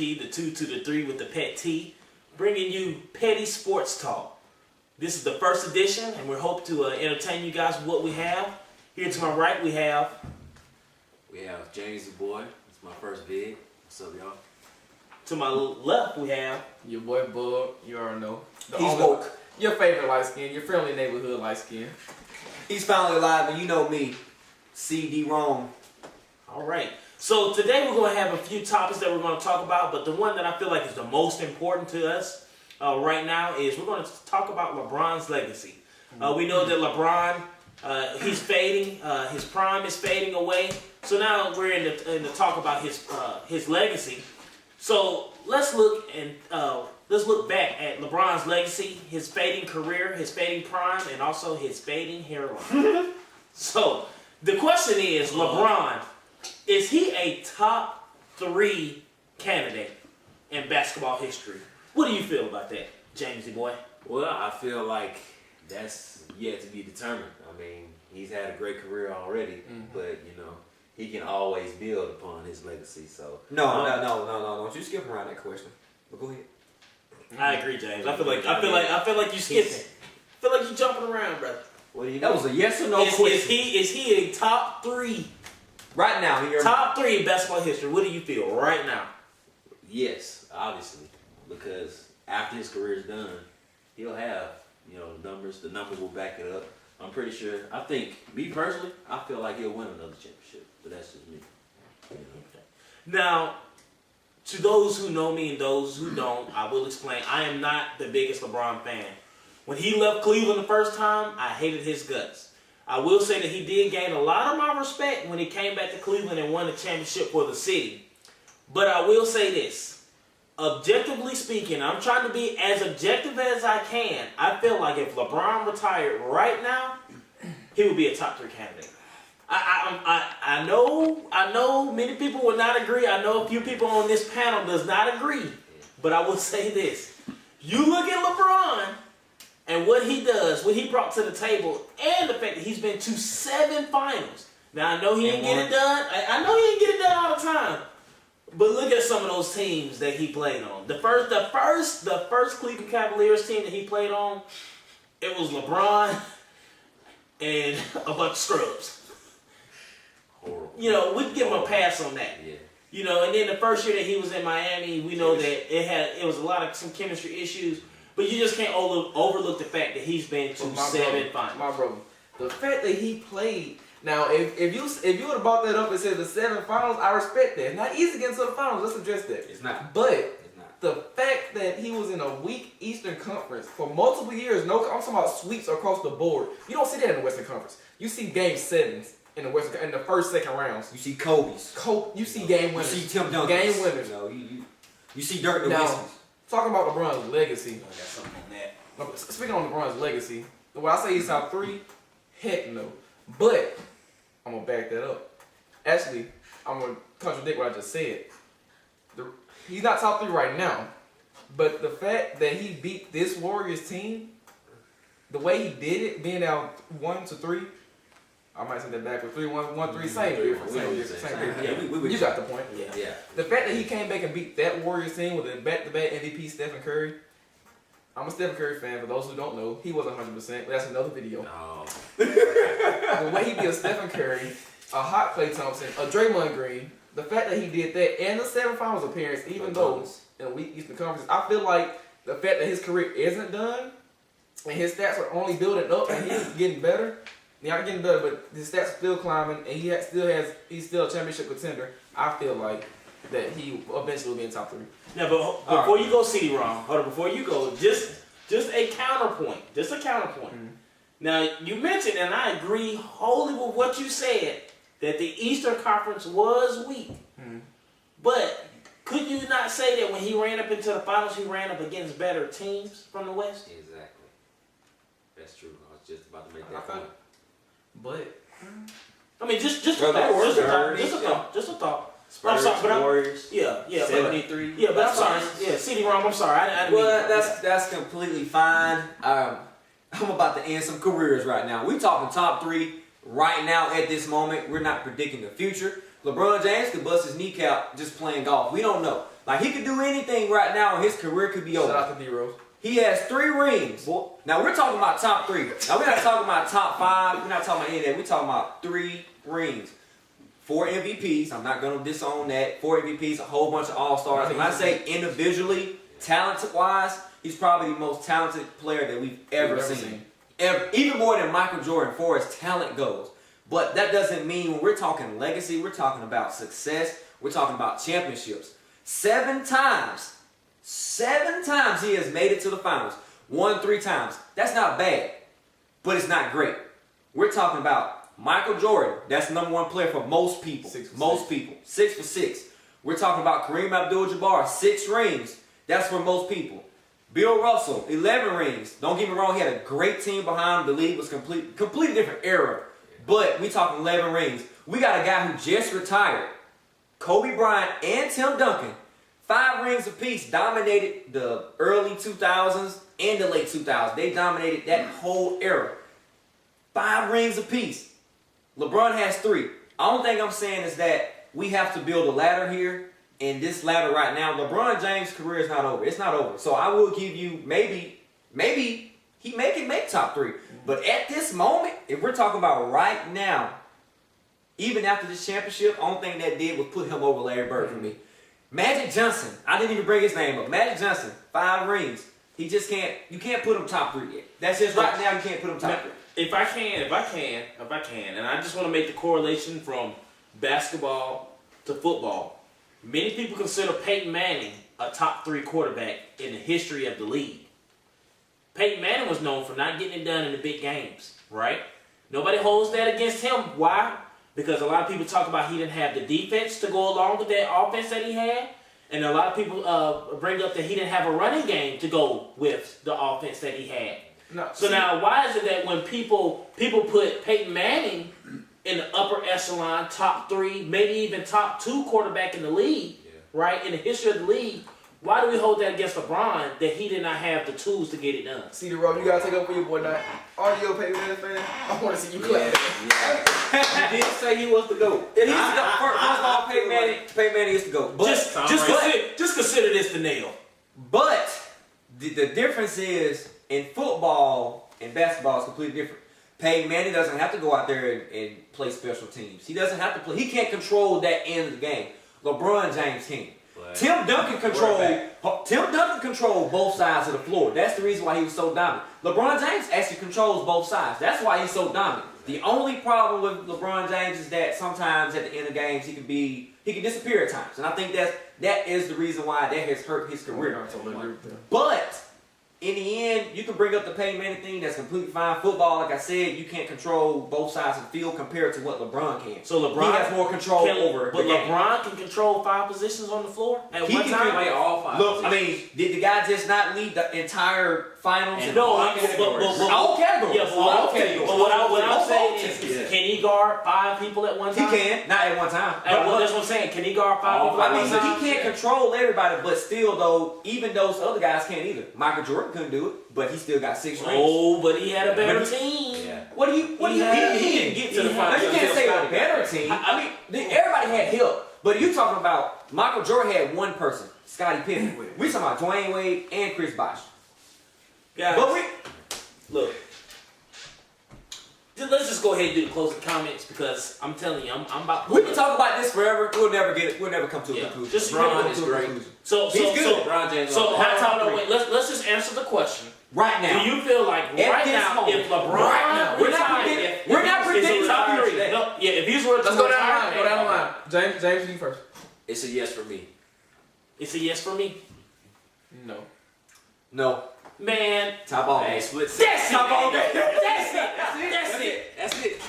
P, the 2 to the 3 with the pet T, bringing you Petty Sports Talk. This is the first edition, and we hope to entertain you guys with what we have. Here to my right, we have James the boy. It's my first vid. What's up, y'all? To my left, we have your boy Bub. You already know. He's woke. Your favorite light skin, your friendly neighborhood light skin. He's finally alive, and you know me, CD Rome. All right. So today we're going to have a few topics that we're going to talk about, but the one that I feel like is the most important to us right now is we're going to talk about LeBron's legacy. We know that LeBron, he's fading. His prime is fading away. So now we're in the talk about his legacy. So let's look back at LeBron's legacy, his fading career, his fading prime, and also his fading hairline. So the question is, LeBron, is he a top 3 candidate in basketball history? What do you feel about that, Jamesy boy? Well, I feel like that's yet to be determined. I mean, he's had a great career already, but you know, he can always build upon his legacy. So No, don't you skip around that question. But go ahead. I agree, James. I feel like you skipping. I feel like you jumping around, brother. what do you That was a yes or no Is question. he a top 3? Right now, here. Top 3 in basketball history. What do you feel right now? Yes, obviously, because after his career is done, he'll have numbers. The numbers will back it up. I'm pretty sure. I think, me personally, I feel like he'll win another championship. But that's just me. You know? Now, to those who know me and those who don't, I will explain. I am not the biggest LeBron fan. When he left Cleveland the first time, I hated his guts. I will say that he did gain a lot of my respect when he came back to Cleveland and won the championship for the city. But I will say this. Objectively speaking, I'm trying to be as objective as I can. I feel like if LeBron retired right now, he would be a top 3 candidate. I know many people will not agree. I know a few people on this panel does not agree. But I will say this. You look at LeBron and what he does, what he brought to the table, and the fact that he's been to 7 finals. Now, I know he didn't get it done. I know he didn't get it done all the time. But look at some of those teams that he played on. The first Cleveland Cavaliers team that he played on, it was LeBron and a bunch of scrubs. Horrible. We can give him a pass on that. Yeah. And then the first year that he was in Miami, we know that it was a lot of some chemistry issues. But you just can't overlook the fact that he's been to 7 finals. My brother, the fact that he played. Now, if you would have brought that up and said the 7 finals, I respect that. It's not easy getting to the finals. Let's address that. It's not. But It's not. the fact that he was in a weak Eastern Conference for multiple years, I'm talking about sweeps across the board. You don't see that in the Western Conference. You see game 7s in the first, second rounds. You see Kobe's. You see game winners. You see Tim Duncan. Game winners. You see Dirk Now, Nowitzki. talking about LeBron's legacy. I got something on that. Speaking on LeBron's legacy, when I say he's top 3, heck no. But I'm gonna back that up. Actually, I'm gonna contradict what I just said. He's not top 3 right now, but the fact that he beat this Warriors team, the way he did it, being down 1-3. I might say that backwards. 3-1-1-3, same difference. Yeah, You got the point. Yeah. The fact that he came back and beat that Warriors team with a back-to-back MVP, Stephen Curry. I'm a Stephen Curry fan. For those who don't know, he wasn't 100%, but that's another video. Oh. The way he did a Stephen Curry, a hot Klay Thompson, a Draymond Green, the fact that he did that, and the 7 finals appearance, even though in a weak Eastern Conference, I feel like the fact that his career isn't done, and his stats are only building up, and he's getting better. Not getting better, but his stats are still climbing, and he's still a championship contender. I feel like that he eventually will be in top 3. Now, but before you go, CD-ROM, before you go, just a counterpoint. Now, you mentioned, and I agree wholly with what you said, that the Eastern Conference was weak. But could you not say that when he ran up into the finals, he ran up against better teams from the West? Exactly. That's true. I was just about to make that point. But I mean, just a thought. Spurs, Warriors. Yeah. 73. But I'm sorry. Yeah, CD-ROM. I'm sorry. I didn't mean That's completely fine. I'm about to end some careers right now. We talking top 3 right now at this moment. We're not predicting the future. LeBron James could bust his kneecap just playing golf. We don't know. Like, he could do anything right now and his career could be over. Shout out to D-Rose. He has 3 rings. Now, we're talking about top 3. Now, we're not talking about top 5. We're not talking about any of that. We're talking about 3 rings. 4 MVPs. I'm not going to disown that. 4 MVPs, a whole bunch of All-Stars. When I say individually, talented-wise, he's probably the most talented player that we've ever seen. Even more than Michael Jordan, far as talent goes. But that doesn't mean when we're talking legacy, we're talking about success, we're talking about championships. 7 times he has made it to the finals. Won 3 times. That's not bad, but it's not great. We're talking about Michael Jordan. That's the #1 player for most people. 6 for 6. We're talking about Kareem Abdul-Jabbar, 6 rings. That's for most people. Bill Russell, 11 rings. Don't get me wrong, he had a great team behind him. The league was completely different era. But we talking 11 rings. We got a guy who just retired. Kobe Bryant and Tim Duncan. 5 rings apiece, dominated the early 2000s and the late 2000s. They dominated that whole era. 5 rings apiece. LeBron has 3. The only thing I'm saying is that we have to build a ladder here. And this ladder right now, LeBron James' career is not over. It's not over. So I will give you maybe he can make top 3. But at this moment, if we're talking about right now, even after this championship, the only thing that did was put him over Larry Bird for me. Magic Johnson, I didn't even bring his name up. Magic Johnson, 5 rings. He just can't, you can't put him top 3 yet. That's just right now, you can't put him top 3. If I can, and I just want to make the correlation from basketball to football. Many people consider Peyton Manning a top 3 quarterback in the history of the league. Peyton Manning was known for not getting it done in the big games, right? Nobody holds that against him. Why? Because a lot of people talk about he didn't have the defense to go along with that offense that he had. And a lot of people bring up that he didn't have a running game to go with the offense that he had. Now, why is it that when people put Peyton Manning in the upper echelon, top 3, maybe even top 2 quarterback in the league, right, in the history of the league, why do we hold that against LeBron that he did not have the tools to get it done? See the road, you gotta take up for your boy now. Are you a Peyton Manning fan? I want to see you clap. He did say he was the GOAT. First of all, Peyton Manning is the GOAT. But Just consider this the nail. But the difference is in football and basketball is completely different. Peyton Manning doesn't have to go out there and play special teams. He doesn't have to play. He can't control that end of the game. LeBron James can. Tim Duncan controlled both sides of the floor. That's the reason why he was so dominant. LeBron James actually controls both sides. That's why he's so dominant. The only problem with LeBron James is that sometimes at the end of games he can disappear at times. And I think that is the reason why that has hurt his career. But in the end, you can bring up the Peyton Manning thing. That's completely fine. Football, like I said, you can't control both sides of the field compared to what LeBron can. So LeBron he has more control over. But LeBron can control 5 positions on the floor at one time. Play all 5. Look, I mean, did the guy just not lead the entire finals? And all categories. Yeah, all categories. But what I'm saying is, can he guard 5 people at one time? He can, not at one time. Well, that's what I'm saying. Can he guard 5 people at one time? I mean, he can't control everybody, but still, though, even those other guys can't either. Michael Jordan couldn't do it, but he still got 6 rings. Oh, but he had a better team. Yeah. What do you? He didn't get to the finals. You can't say a better team. I mean, everybody had help, but you talking about Michael Jordan had one person, Scottie Pippen. We talking about Dwayne Wade and Chris Bosh. Guys, But look. Let's just go ahead and do the closing comments because I'm telling you, I'm about. We can talk about this forever. We'll never get it. We'll never come to a conclusion. Just LeBron is great. He's good. LeBron James. Let's just answer the question. Right now. Do you feel like right now, if LeBron, we're not predicting top 3. No, yeah, if he's worth, Let's go down the line. James, you first. It's a yes for me. It's a yes for me. No. Man, Top ball. Hey, split that's it. Top ball. That's it. That's it.